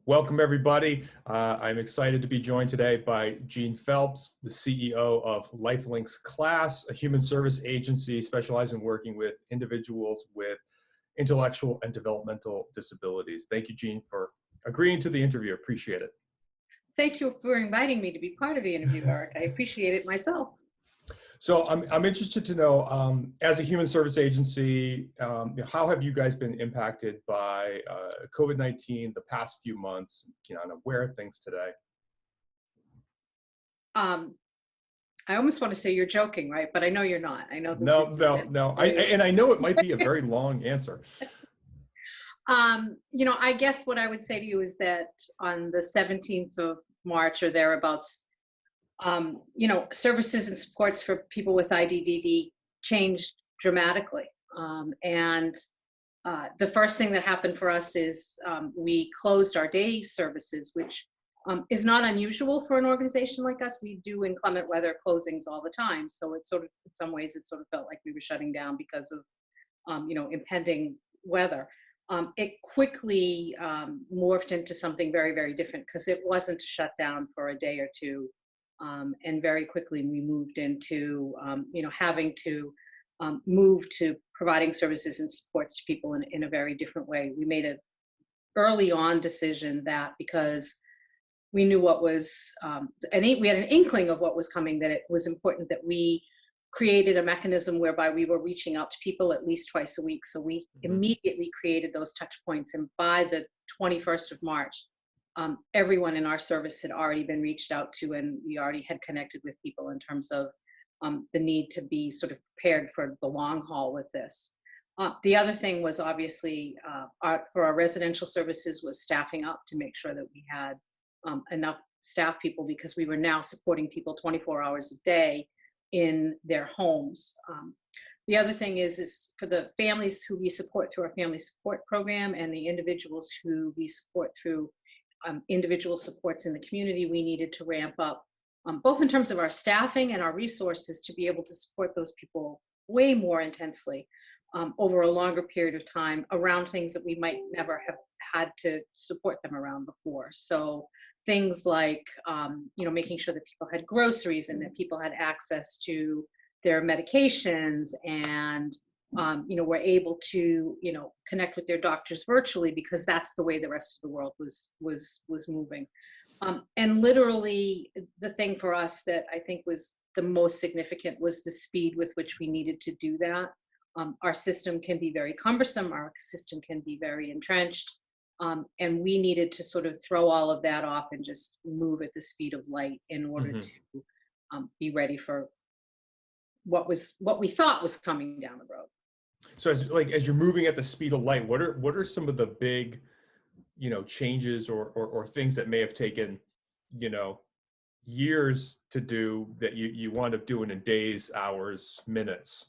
Welcome, everybody. I'm excited to be joined today by Gene Phelps, the CEO of LifeLinks Class, a human service agency specializing in working with individuals with intellectual and developmental disabilities. Thank you, Gene, for agreeing to the interview. Appreciate it. Thank you for inviting me to be part of the interview, Eric. I appreciate it myself. So I'm interested to know, as a human service agency, how have you guys been impacted by COVID-19 the past few months? And where are things today? I almost want to say you're joking, right? But I know you're not. I know that No, this is no, no. And I know it might be a very long answer. I guess what I would say to you is that on the 17th of March or thereabouts, services and supports for people with IDDD changed dramatically. And the first thing that happened for us is we closed our day services, which is not unusual for an organization like us. We do inclement weather closings all the time. So it sort of, in some ways, it sort of felt like we were shutting down because of, impending weather. It quickly morphed into something very, very different because it wasn't shut down for a day or two. And very quickly we moved into, having to move to providing services and supports to people in a very different way. We made a early on decision that because we knew what was, we had an inkling of what was coming, that it was important that we created a mechanism whereby we were reaching out to people at least twice a week. So we immediately created those touch points. And by the 21st of March, everyone in our service had already been reached out to, and we already had connected with people in terms of the need to be sort of prepared for the long haul with this. The other thing was obviously for our residential services was staffing up to make sure that we had enough staff people, because we were now supporting people 24 hours a day in their homes. The other thing is for the families who we support through our family support program and the individuals who we support through individual supports in the community, we needed to ramp up both in terms of our staffing and our resources to be able to support those people way more intensely over a longer period of time around things that we might never have had to support them around before. So things like, making sure that people had groceries and that people had access to their medications and, were able to, connect with their doctors virtually, because that's the way the rest of the world was moving. And literally the thing for us that I think was the most significant was the speed with which we needed to do that. Our system can be very cumbersome. Our system can be very entrenched. And we needed to sort of throw all of that off and just move at the speed of light in order to be ready for what we thought was coming down the road. So as you're moving at the speed of light, what are some of the big, changes or things that may have taken, years to do that you wound up doing in days, hours, minutes,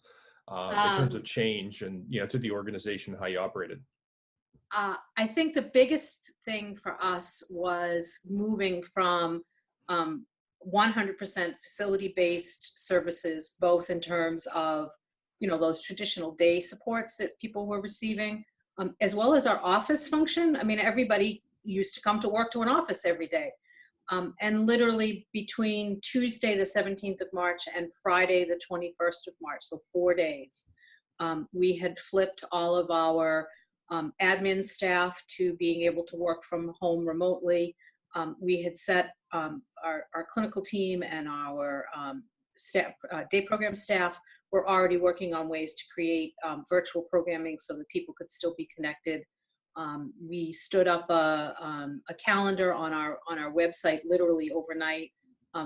in terms of change and, to the organization, how you operated? I think the biggest thing for us was moving from 100% facility-based services, both in terms of, those traditional day supports that people were receiving, as well as our office function. I mean, everybody used to come to work to an office every day. And literally between Tuesday, the 17th of March and Friday, the 21st of March, so 4 days, we had flipped all of our admin staff to being able to work from home remotely. We had set our clinical team and our staff, day program staff were already working on ways to create virtual programming so that people could still be connected. We stood up a calendar on our website literally overnight.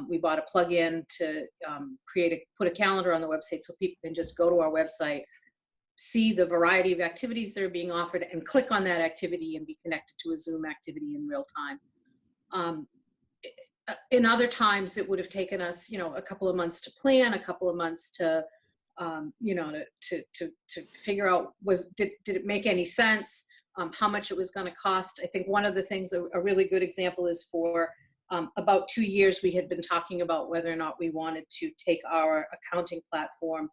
We bought a plugin to put a calendar on the website so people can just go to our website, see the variety of activities that are being offered, and click on that activity and be connected to a Zoom activity in real time. In other times, it would have taken us, a couple of months to plan, a couple of months to, to figure out did it make any sense, how much it was going to cost. I think one of the things, a really good example is for about 2 years, we had been talking about whether or not we wanted to take our accounting platform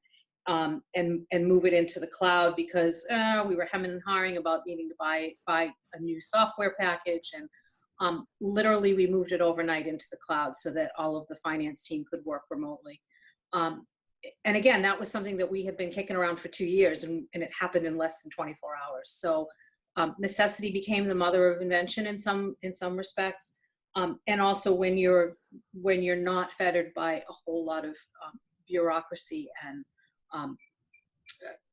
and move it into the cloud, because we were hemming and hawing about needing to buy a new software package and Literally, we moved it overnight into the cloud so that all of the finance team could work remotely. Um, and again, that was something that we had been kicking around for 2 years, and it happened in less than 24 hours. So necessity became the mother of invention in some respects. And also when you're not fettered by a whole lot of bureaucracy and um,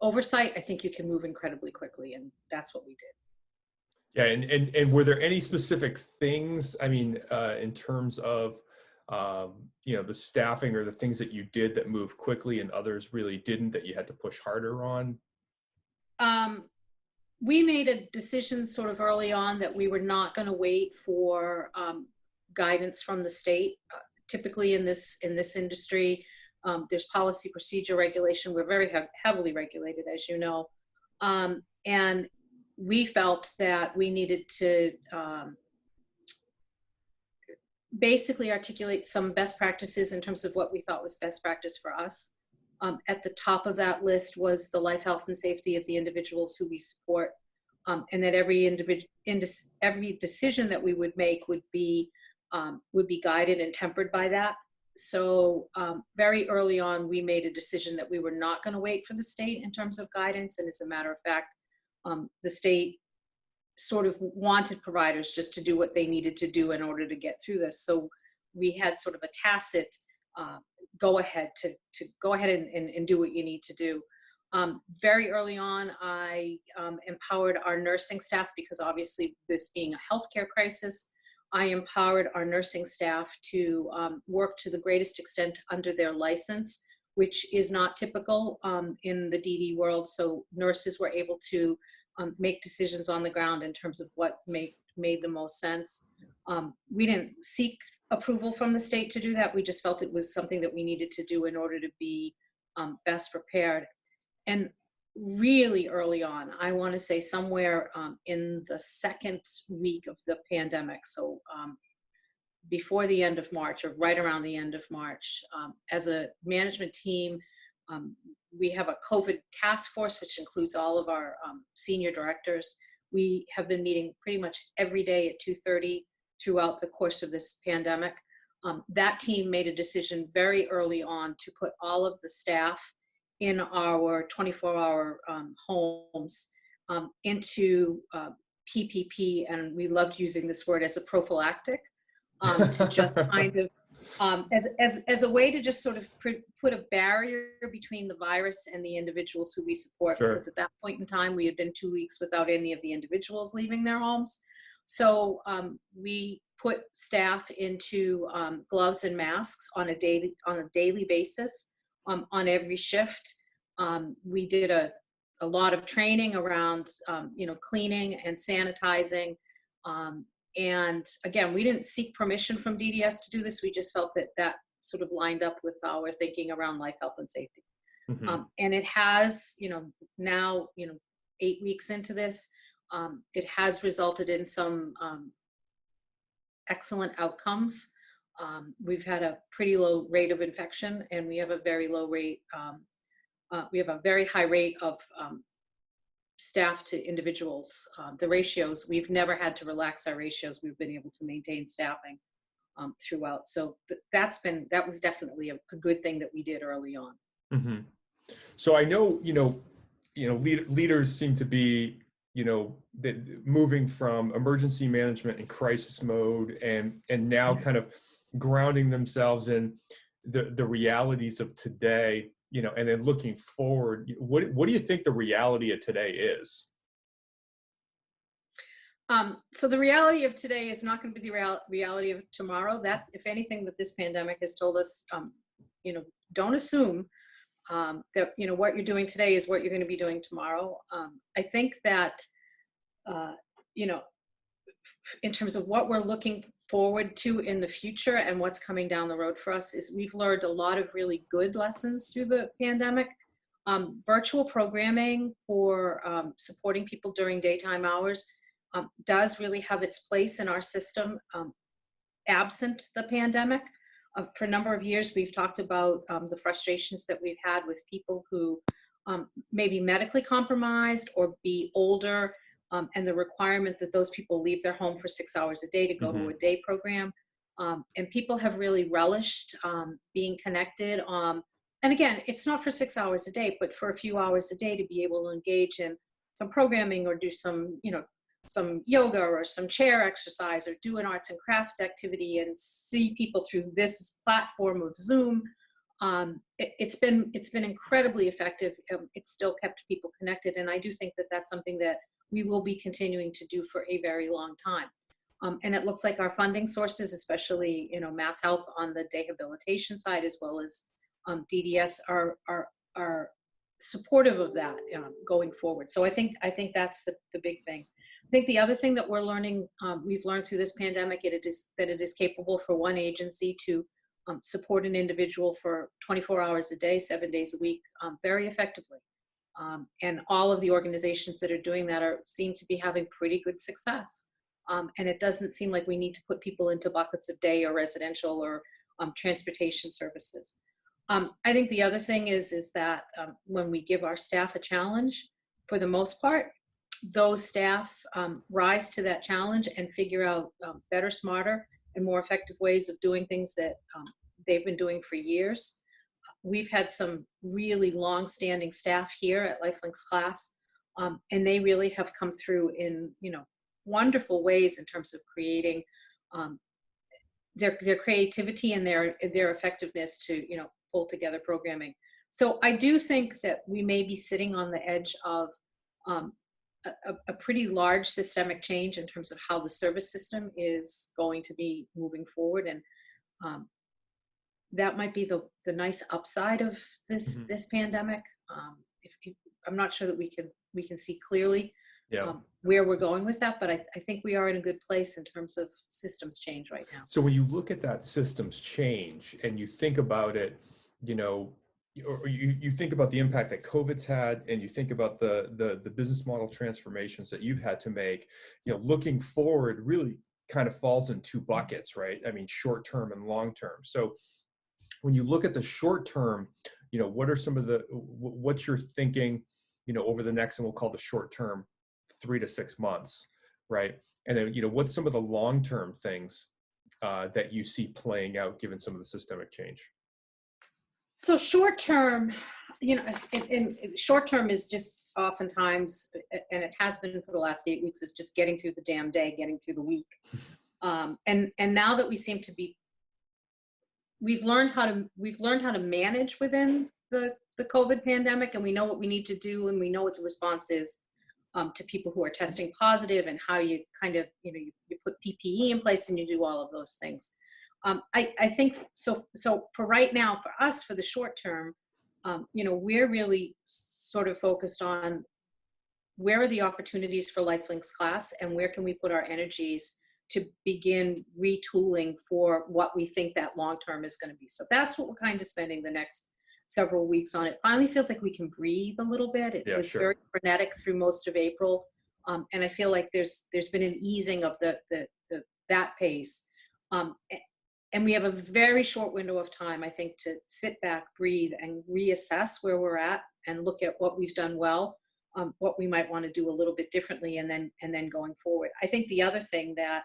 oversight, I think you can move incredibly quickly, and that's what we did. Yeah, and were there any specific things, I mean, in terms of, the staffing or the things that you did that moved quickly and others really didn't, that you had to push harder on? Um, we made a decision sort of early on that we were not going to wait for guidance from the state. Typically in this industry, there's policy, procedure, regulation. We're very heavily regulated, as you know, and we felt that we needed to basically articulate some best practices in terms of what we thought was best practice for us. At the top of that list was the life, health, and safety of the individuals who we support, and that every decision that we would make would be guided and tempered by that. So very early on, we made a decision that we were not going to wait for the state in terms of guidance. And as a matter of fact, the state sort of wanted providers just to do what they needed to do in order to get through this. So we had sort of a tacit go ahead to go ahead and do what you need to do. Very early on, I empowered our nursing staff, because obviously this being a healthcare crisis, I empowered our nursing staff to work to the greatest extent under their license, which is not typical in the DD world. So nurses were able to make decisions on the ground in terms of what made the most sense. We didn't seek approval from the state to do that. We just felt it was something that we needed to do in order to be best prepared. And really early on, I want to say somewhere in the second week of the pandemic, so before the end of March or right around the end of March, as a management team, we have a COVID task force, which includes all of our senior directors. We have been meeting pretty much every day at 2:30 throughout the course of this pandemic. That team made a decision very early on to put all of the staff in our 24-hour homes into PPP, and we loved using this word as a prophylactic, to just kind of as a way to just sort of put a barrier between the virus and the individuals who we support. Sure. Because at that point in time, we had been 2 weeks without any of the individuals leaving their homes. So we put staff into gloves and masks on a daily basis on every shift. We did a lot of training around cleaning and sanitizing. And again, we didn't seek permission from DDS to do this. We just felt that sort of lined up with our thinking around life, health, and safety. Mm-hmm. And it has, now, 8 weeks into this, it has resulted in some excellent outcomes. We've had a pretty low rate of infection, and we have a very low rate. We have a very high rate of staff to individuals. The ratios, we've never had to relax our ratios. We've been able to maintain staffing throughout. So that was definitely a good thing that we did early on. Mm-hmm. So I know, leaders seem to be, moving from emergency management and crisis mode and now kind of grounding themselves in the realities of today, and then looking forward. What do you think the reality of today is? So the reality of today is not going to be the reality of tomorrow. That, if anything, that this pandemic has told us, don't assume that what you're doing today is what you're going to be doing tomorrow. I think that in terms of what we're looking forward to in the future and what's coming down the road for us, is we've learned a lot of really good lessons through the pandemic. Virtual programming for supporting people during daytime hours does really have its place in our system, absent the pandemic. For a number of years, we've talked about the frustrations that we've had with people who may be medically compromised or be older and the requirement that those people leave their home for 6 hours a day to go to a day program. And people have really relished being connected. And again, it's not for 6 hours a day, but for a few hours a day to be able to engage in some programming or do some, some yoga or some chair exercise or do an arts and crafts activity and see people through this platform of Zoom. It's been incredibly effective. It's still kept people connected, and I do think that that's something that we will be continuing to do for a very long time. And it looks like our funding sources, especially Mass Health on the rehabilitation side, as well as DDS, are supportive of that going forward. So I think that's the big thing. I think the other thing that we're learning, we've learned through this pandemic, it is capable for one agency to support an individual for 24 hours a day, 7 days a week, very effectively. And all of the organizations that are doing that seem to be having pretty good success. And it doesn't seem like we need to put people into buckets of day or residential or transportation services. I think the other thing is that when we give our staff a challenge, for the most part, those staff rise to that challenge and figure out better, smarter, and more effective ways of doing things that they've been doing for years. We've had some really long-standing staff here at Lifelinks Class, and they really have come through in wonderful ways in terms of creating their creativity and their effectiveness to pull together programming. So I do think that we may be sitting on the edge of a pretty large systemic change in terms of how the service system is going to be moving forward, and that might be the nice upside of this pandemic. I'm not sure that we can see clearly where we're going with that, but I think we are in a good place in terms of systems change right now. So when you look at that systems change and you think about it, or you think about the impact that COVID's had, and you think about the business model transformations that you've had to make, looking forward really kind of falls in two buckets, right? I mean, short term and long term. So when you look at the short term, what are some of what's your thinking, over the next, and we'll call the short term, 3 to 6 months, right? And then, what's some of the long term things that you see playing out given some of the systemic change? So short term, in short term is just oftentimes, and it has been for the last 8 weeks, is just getting through the damn day, getting through the week. And now that we've learned how to manage within the COVID pandemic, and we know what we need to do, and we know what the response is to people who are testing positive, and how you kind of, you put PPE in place and you do all of those things. I think so for right now, for us, for the short term, we're really sort of focused on where are the opportunities for Lifelinks Class, and where can we put our energies to begin retooling for what we think that long term is going to be. So that's what we're kind of spending the next several weeks on. It finally feels like we can breathe a little bit. It was very frenetic through most of April, and I feel like there's been an easing of that pace. And we have a very short window of time, I think, to sit back, breathe, and reassess where we're at, and look at what we've done well, what we might want to do a little bit differently, and then going forward. I think the other thing that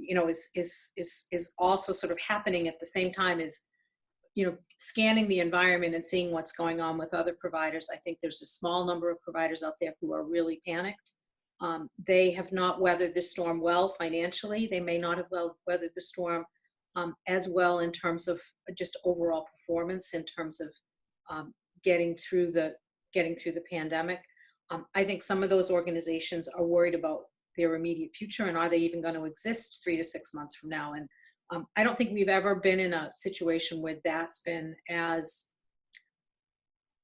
is also sort of happening at the same time is, scanning the environment and seeing what's going on with other providers. I think there's a small number of providers out there who are really panicked. They have not weathered the storm well financially. They may not have weathered the storm as well in terms of just overall performance, in terms of getting through the pandemic. I think some of those organizations are worried about their immediate future, and are they even going to exist 3 to 6 months from now? And I don't think we've ever been in a situation where that's been as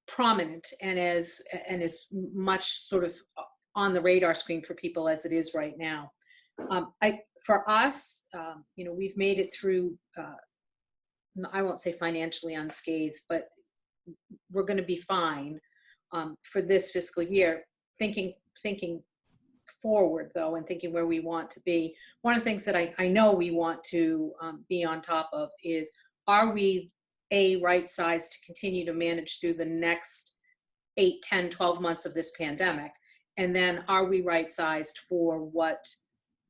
prominent and as much sort of on the radar screen for people as it is right now. For us, we've made it through, I won't say financially unscathed, but we're going to be fine for this fiscal year. Thinking forward, though, and thinking where we want to be, one of the things that I know we want to be on top of is, are we right sized to continue to manage through the next 8, 10, 12 months of this pandemic? And then are we right-sized for what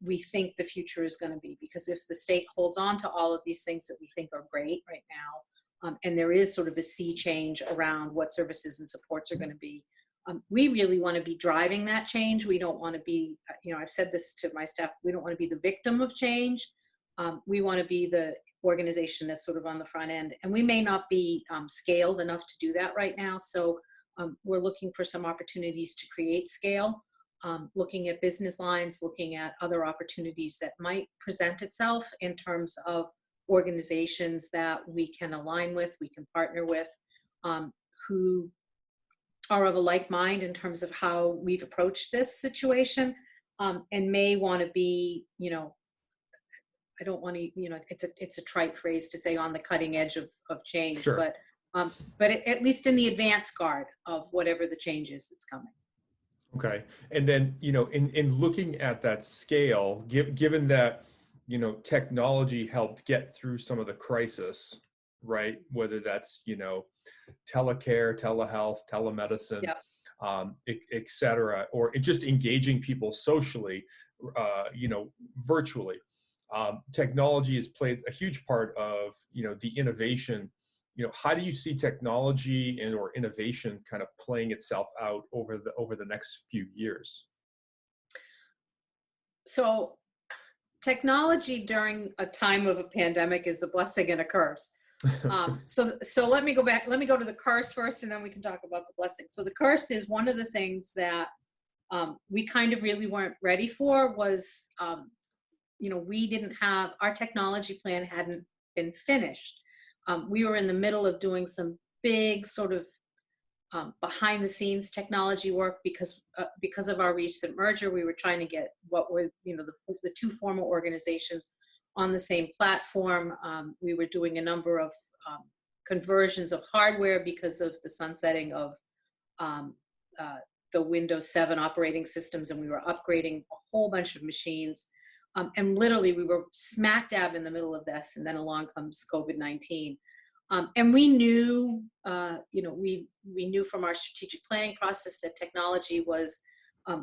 we think the future is going to be? Because if the state holds on to all of these things that we think are great right now, and there is sort of a sea change around what services and supports are going to be, we really want to be driving that change. We don't want to be, I've said this to my staff, we don't want to be the victim of change. We want to be the organization that's sort of on the front end. And we may not be scaled enough to do that right now. So we're looking for some opportunities to create scale, looking at business lines, looking at other opportunities that might present itself in terms of organizations that we can align with, we can partner with, who are of a like mind in terms of how we've approached this situation, and may want to be, I don't want to, it's a trite phrase to say on the cutting edge of change, Sure. but at least in the advance guard of whatever the change is that's coming. Okay. And then, in looking at that scale, given that, technology helped get through some of the crisis, right? Whether that's, telecare, telehealth, telemedicine, Yep. et cetera, or just engaging people socially, virtually. Technology has played a huge part of, the innovation. How do you see technology and or innovation kind of playing itself out over the next few years? So technology during a time of a pandemic is a blessing and a curse. So let me go back. Let me go to the curse first, and then we can talk about the blessing. So the curse is one of the things that we kind of really weren't ready for was, we didn't have, our technology plan hadn't been finished. We were in the middle of doing some big sort of behind the scenes technology work because of our recent merger. We were trying to get what were, the two former organizations on the same platform. We were doing a number of conversions of hardware because of the sunsetting of the Windows 7 operating systems, and we were upgrading a whole bunch of machines. And literally, we were smack dab in the middle of this, and then along comes COVID-19. And we knew, we knew from our strategic planning process that technology was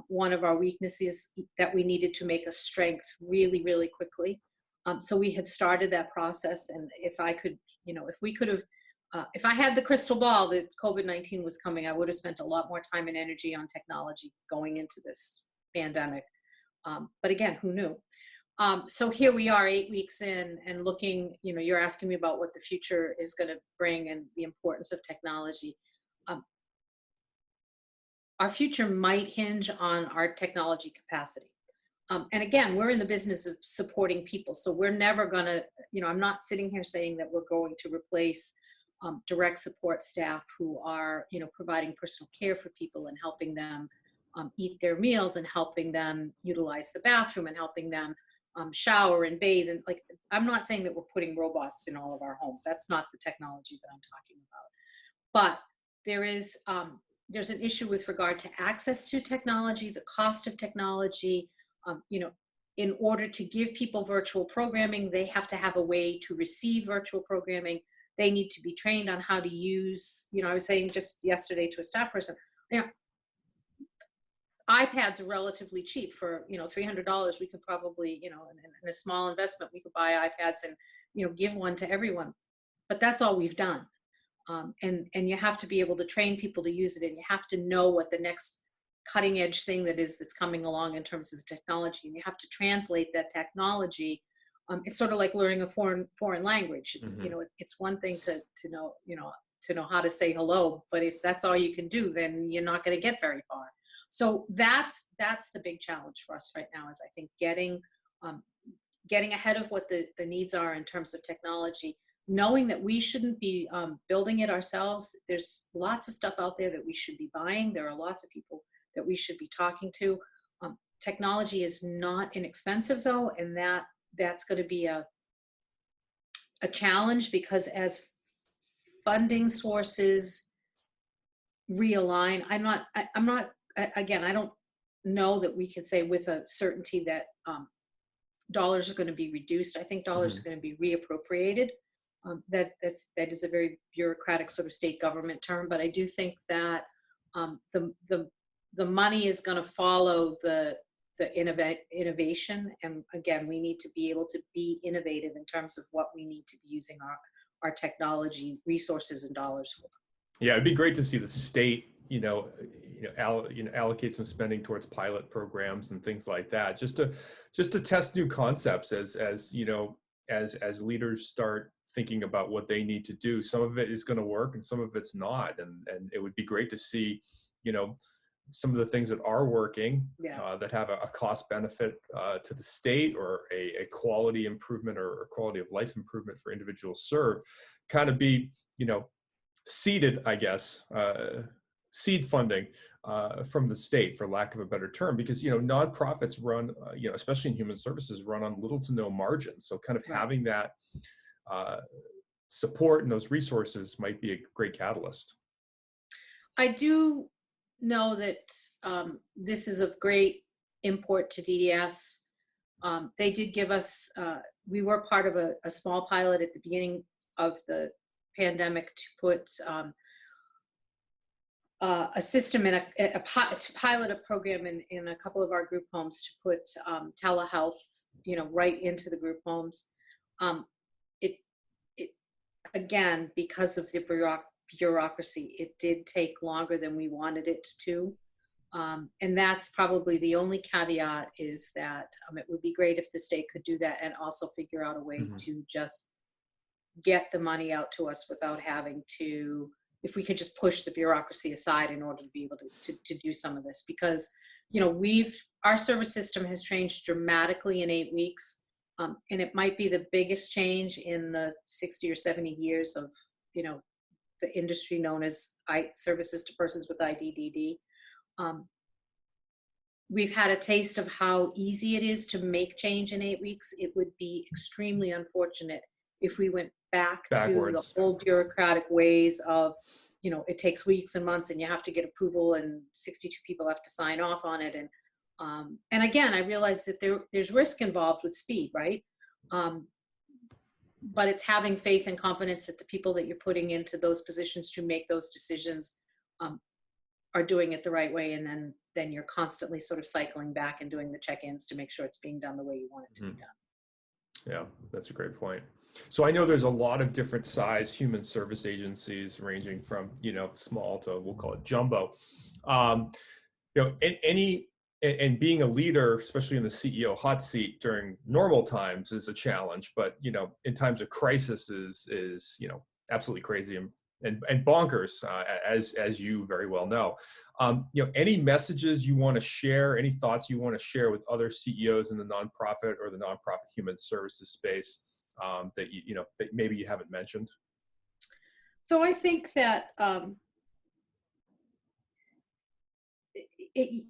one of our weaknesses that we needed to make a strength really, really quickly. So we had started that process, and if I could, if we could have, if I had the crystal ball that COVID-19 was coming, I would have spent a lot more time and energy on technology going into this pandemic. But again, who knew? So here we are 8 weeks in and looking, you're asking me about what the future is going to bring and the importance of technology. Our future might hinge on our technology capacity. And again, we're in the business of supporting people. So we're never going to, I'm not sitting here saying that we're going to replace direct support staff who are, providing personal care for people and helping them eat their meals and helping them utilize the bathroom and helping them shower and bathe. And I'm not saying that we're putting robots in all of our homes. That's not the technology that I'm talking about. But there's an issue with regard to access to technology, the cost of technology. In order to give people virtual programming, they have to have a way to receive virtual programming. They need to be trained on how to use, I was saying just yesterday to a staff person, iPads are relatively cheap for, $300. We could probably, in a small investment, we could buy iPads and, give one to everyone. But that's all we've done. And you have to be able to train people to use it, and you have to know what the next cutting edge thing that's coming along in terms of the technology, and you have to translate that technology. It's sort of like learning a foreign language. It's it's one thing to know how to say hello, but if that's all you can do, then you're not going to get very far. So that's the big challenge for us right now, is I think getting ahead of what the needs are in terms of technology, knowing that we shouldn't be building it ourselves. There's lots of stuff out there that we should be buying. There are lots of people that we should be talking to. Technology is not inexpensive though, and that's going to be a challenge, because as funding sources realign, again, I don't know that we can say with a certainty that dollars are going to be reduced. I think dollars are going to be reappropriated. That is a very bureaucratic sort of state government term, but I do think that the the money is going to follow the innovation. And again, we need to be able to be innovative in terms of what we need to be using our technology resources and dollars for. Yeah, it'd be great to see the state, allocate some spending towards pilot programs and things like that, just to test new concepts as leaders start thinking about what they need to do. Some of it is going to work and some of it's not, and it would be great to see, some of the things that are working, Yeah. that have a cost benefit to the state, or a quality improvement or quality of life improvement for individuals served, kind of be, seeded, I guess, seed funding from the state, for lack of a better term, because nonprofits run, especially in human services, run on little to no margin. So kind of Right. having that support and those resources might be a great catalyst. I do know that this is of great import to DDS. They did give us, we were part of a small pilot at the beginning of the pandemic to put a system in to pilot a program in a couple of our group homes to put telehealth, right into the group homes. It again, because of the bureaucracy, it did take longer than we wanted it to. And that's probably the only caveat, is that it would be great if the state could do that and also figure out a way Mm-hmm. to just get the money out to us without having to, if we could just push the bureaucracy aside in order to be able to do some of this. Because, our service system has changed dramatically in 8 weeks. And it might be the biggest change in the 60 or 70 years of, the industry known as services to persons with IDDD. We've had a taste of how easy it is to make change in 8 weeks. It would be extremely unfortunate if we went backwards to the old bureaucratic ways of, it takes weeks and months and you have to get approval and 62 people have to sign off on it. And again, I realize that there's risk involved with speed, right? But it's having faith and confidence that the people that you're putting into those positions to make those decisions are doing it the right way. And then you're constantly sort of cycling back and doing the check-ins to make sure it's being done the way you want it to be done. Yeah, that's a great point. So I know there's a lot of different size human service agencies, ranging from, small to, we'll call it jumbo. And being a leader, especially in the CEO hot seat during normal times, is a challenge. But, in times of crisis is absolutely crazy and bonkers, as you very well know. Any messages you want to share, any thoughts you want to share with other CEOs in the nonprofit or the nonprofit human services space, that that maybe you haven't mentioned? So I think that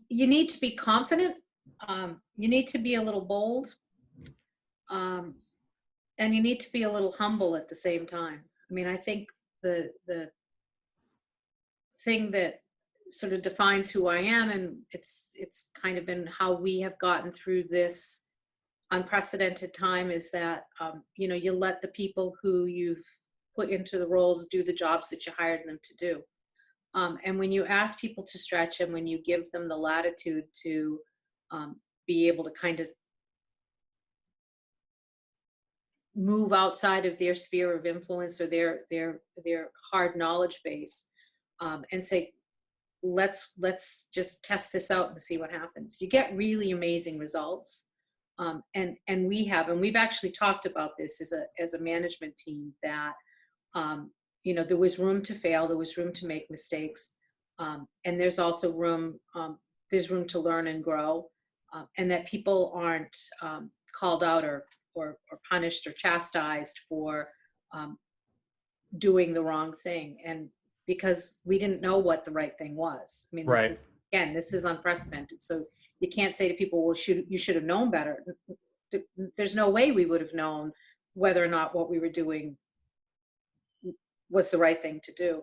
you need to be confident. You need to be a little bold, and you need to be a little humble at the same time. I mean, I think the thing that sort of defines who I am, and it's kind of been how we have gotten through this unprecedented time, is that you let the people who you've put into the roles do the jobs that you hired them to do. And when you ask people to stretch, and when you give them the latitude to be able to kind of move outside of their sphere of influence or their hard knowledge base, and say, let's just test this out and see what happens, you get really amazing results. And we've actually talked about this as a management team, that there was room to fail, there was room to make mistakes, and there's also room to learn and grow, and that people aren't called out or punished or chastised for doing the wrong thing, and because we didn't know what the right thing was. I mean, Right. This is unprecedented. So you can't say to people, well, you should have known better. There's no way we would have known whether or not what we were doing was the right thing to do.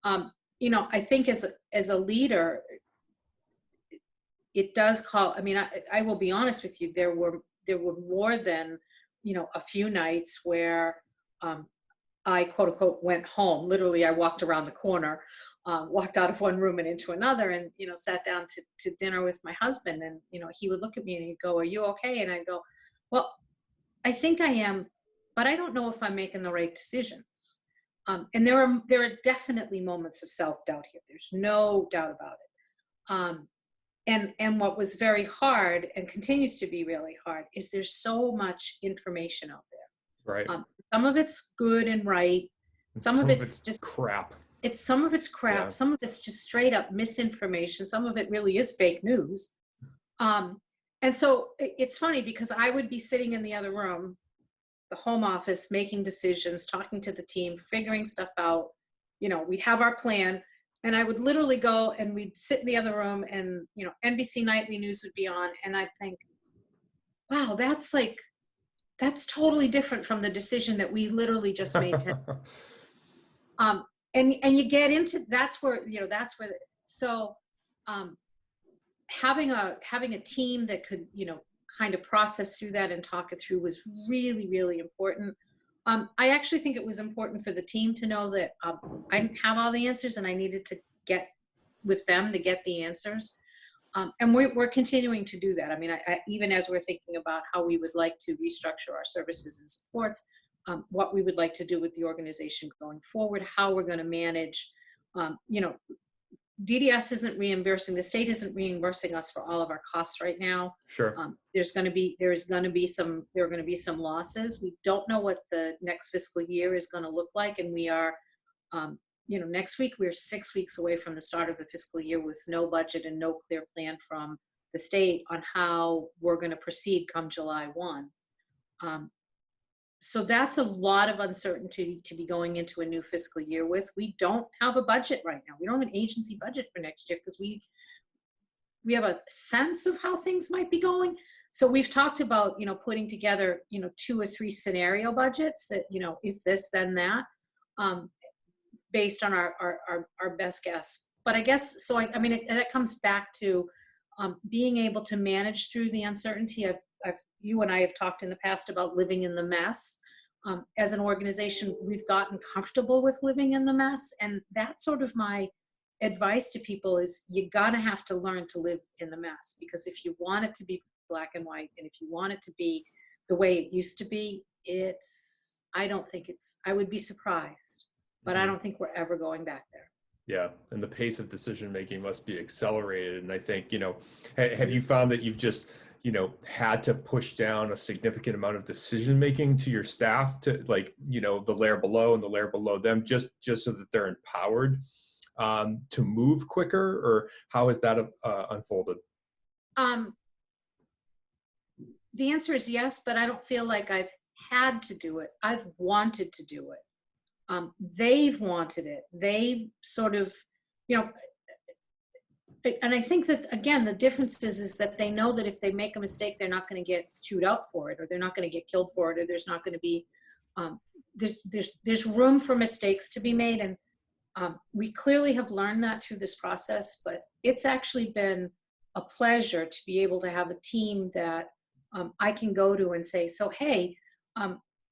I think as a leader, it does call, I mean, I will be honest with you, there were more than, a few nights where I quote unquote went home. Literally, I walked around the corner, walked out of one room and into another, and sat down to dinner with my husband. And he would look at me and he'd go, "Are you okay?" And I'd go, "Well, I think I am, but I don't know if I'm making the right decisions." And there are definitely moments of self-doubt here. There's no doubt about it. And what was very hard and continues to be really hard is there's so much information out there. Right. Some of it's good and right. And Some of it's just crap. some of it's crap. Yeah. Some of it's just straight up misinformation. Some of it really is fake news. And so it's funny because I would be sitting in the other room, the home office, making decisions, talking to the team, figuring stuff out. We'd have our plan, and I would literally go and we'd sit in the other room, and NBC Nightly News would be on, and I'd think, wow, that's totally different from the decision that we literally just made. And you get into that's where so having a team that could kind of process through that and talk it through was really, really important. I actually think it was important for the team to know that I didn't have all the answers, and I needed to get with them to get the answers. And we're continuing to do that. I mean, even as we're thinking about how we would like to restructure our services and supports, what we would like to do with the organization going forward, how we're going to manage, DDS isn't reimbursing, the state isn't reimbursing us for all of our costs right now. Sure. There are going to be some losses. We don't know what the next fiscal year is going to look like. And we are, next week, we're 6 weeks away from the start of a fiscal year with no budget and no clear plan from the state on how we're going to proceed come July 1. So that's a lot of uncertainty to be going into a new fiscal year with. We don't have a budget right now. We don't have an agency budget for next year because we have a sense of how things might be going. So we've talked about, putting together, 2 or 3 scenario budgets that, if this, then that, based on our best guess. But I guess, so I mean, that comes back to being able to manage through the uncertainty. You and I have talked in the past about living in the mess. As an organization, we've gotten comfortable with living in the mess. And that's sort of my advice to people is you gotta have to learn to live in the mess, because if you want it to be black and white, and if you want it to be the way it used to be, I would be surprised, but I don't think we're ever going back there. Yeah, and the pace of decision making must be accelerated. And I think, have you found that you've just had to push down a significant amount of decision making to your staff, to the layer below and the layer below them, just so that they're empowered to move quicker? Or how has that unfolded? The answer is yes, but I don't feel like I've had to do it. I've wanted to do it. They've wanted it. They've sort of, and I think that, again, the difference is that they know that if they make a mistake, they're not going to get chewed out for it, or they're not going to get killed for it, or there's not going to be, there's room for mistakes to be made. And we clearly have learned that through this process, but it's actually been a pleasure to be able to have a team that I can go to and say, so, hey,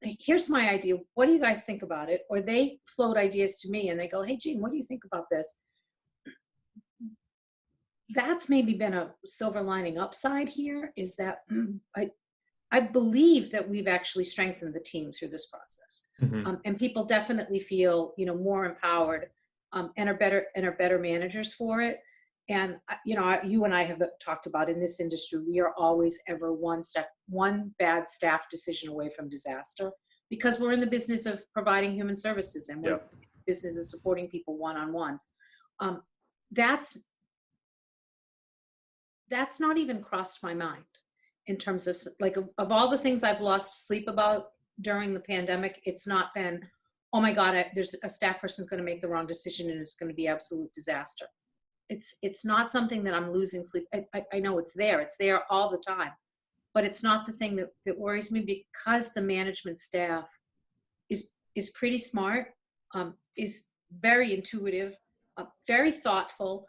here's my idea. What do you guys think about it? Or they float ideas to me and they go, hey, Jean, what do you think about this? That's maybe been a silver lining upside here, is that I believe that we've actually strengthened the team through this process. Mm-hmm. And people definitely feel, more empowered and are better managers for it. And, you and I have talked about, in this industry, we are always ever one bad staff decision away from disaster, because we're in the business of providing human services, and we're in the business of supporting people one-on-one. That's not even crossed my mind in terms of, of all the things I've lost sleep about during the pandemic. It's not been, oh my God, there's a staff person's going to make the wrong decision and it's going to be absolute disaster. It's not something that I'm losing sleep. I know it's there all the time, but it's not the thing that worries me, because the management staff is pretty smart, is very intuitive, very thoughtful,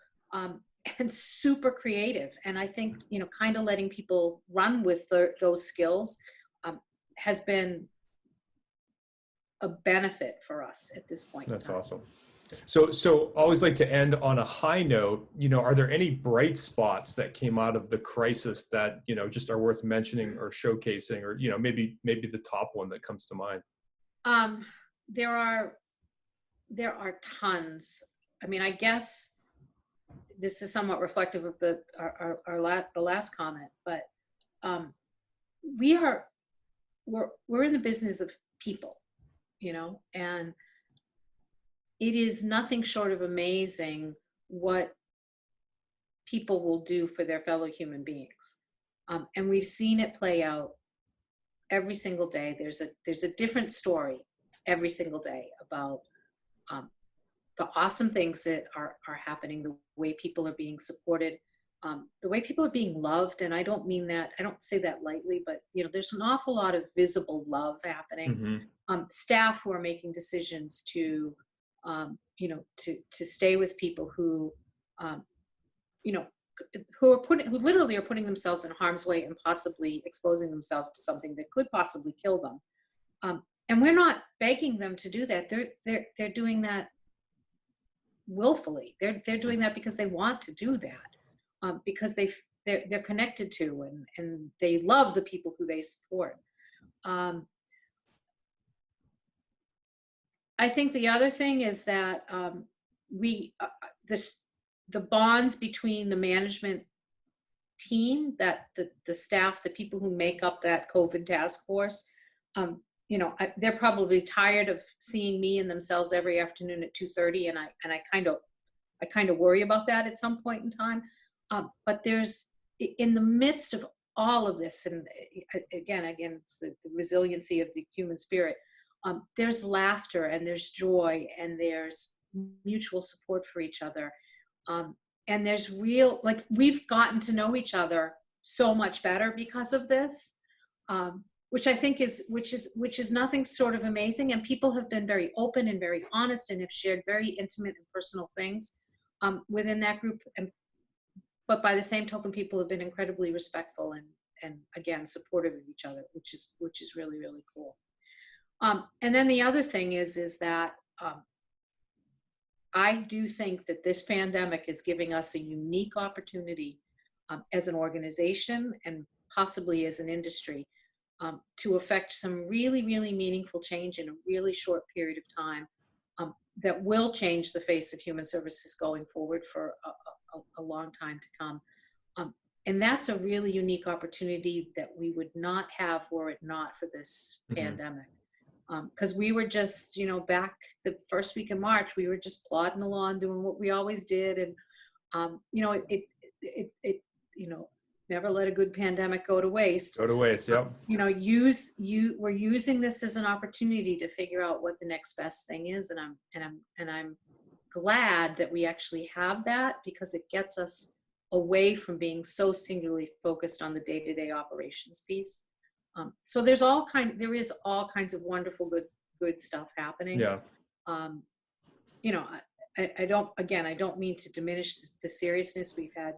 and super creative. And I think, kind of letting people run with those skills has been a benefit for us at this point in That's time. awesome. So always like to end on a high note. Are there any bright spots that came out of the crisis that, just are worth mentioning or showcasing, or, maybe the top one that comes to mind? There are tons. I mean, I guess this is somewhat reflective of the last comment, but we're in the business of people, and it is nothing short of amazing what people will do for their fellow human beings. And we've seen it play out every single day. There's a different story every single day about the awesome things that are happening, the way people are being supported, the way people are being loved. And I don't mean that, I don't say that lightly, but there's an awful lot of visible love happening. Staff who are making decisions to stay with people who who literally are putting themselves in harm's way and possibly exposing themselves to something that could possibly kill them. And we're not begging them to do that. They're doing that willfully. They're doing that because they want to do that, because they're connected to and they love the people who they support. I think the other thing is that the bonds between the management team, that the staff, the people who make up that COVID task force, they're probably tired of seeing me and themselves every afternoon at 2:30, and I kind of worry about that at some point in time. But there's, in the midst of all of this, and again, it's the resiliency of the human spirit. There's laughter and there's joy and there's mutual support for each other. And there's real, like, we've gotten to know each other so much better because of this, which I think which is nothing sort of amazing. And people have been very open and very honest and have shared very intimate and personal things within that group. But by the same token, people have been incredibly respectful and again, supportive of each other, which is really, really cool. And then the other thing is that I do think that this pandemic is giving us a unique opportunity as an organization and possibly as an industry to affect some really, really meaningful change in a really short period of time that will change the face of human services going forward for a long time to come. And that's a really unique opportunity that we would not have were it not for this pandemic. Because we were just, back the first week in March, we were just plodding along, doing what we always did. And, never let a good pandemic go to waste. Go to waste, yep. We're using this as an opportunity to figure out what the next best thing is. And I'm glad that we actually have that, because it gets us away from being so singularly focused on the day-to-day operations piece. So there is all kinds of wonderful, good stuff happening. Yeah. I don't mean to diminish the seriousness. We've had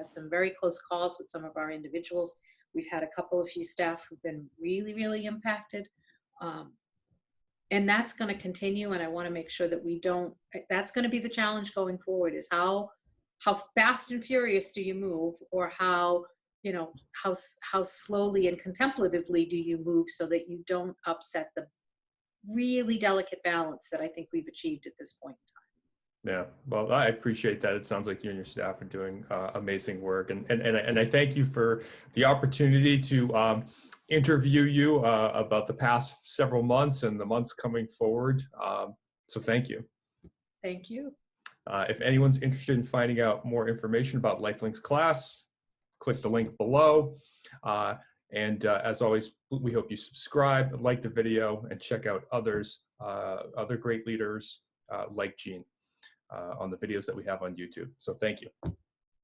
some very close calls with some of our individuals. We've had a few staff who've been really, really impacted. And that's going to continue. And I want to make sure that that's going to be the challenge going forward, is how fast and furious do you move, or how slowly and contemplatively do you move so that you don't upset the really delicate balance that I think we've achieved at this point in time. Yeah, well, I appreciate that. It sounds like you and your staff are doing amazing work, and I thank you for the opportunity to interview you about the past several months and the months coming forward. So thank you. Thank you. If anyone's interested in finding out more information about LifeLink's class, click the link below. And as always, we hope you subscribe, like the video, and check out other great leaders like Jean on the videos that we have on YouTube. So thank you.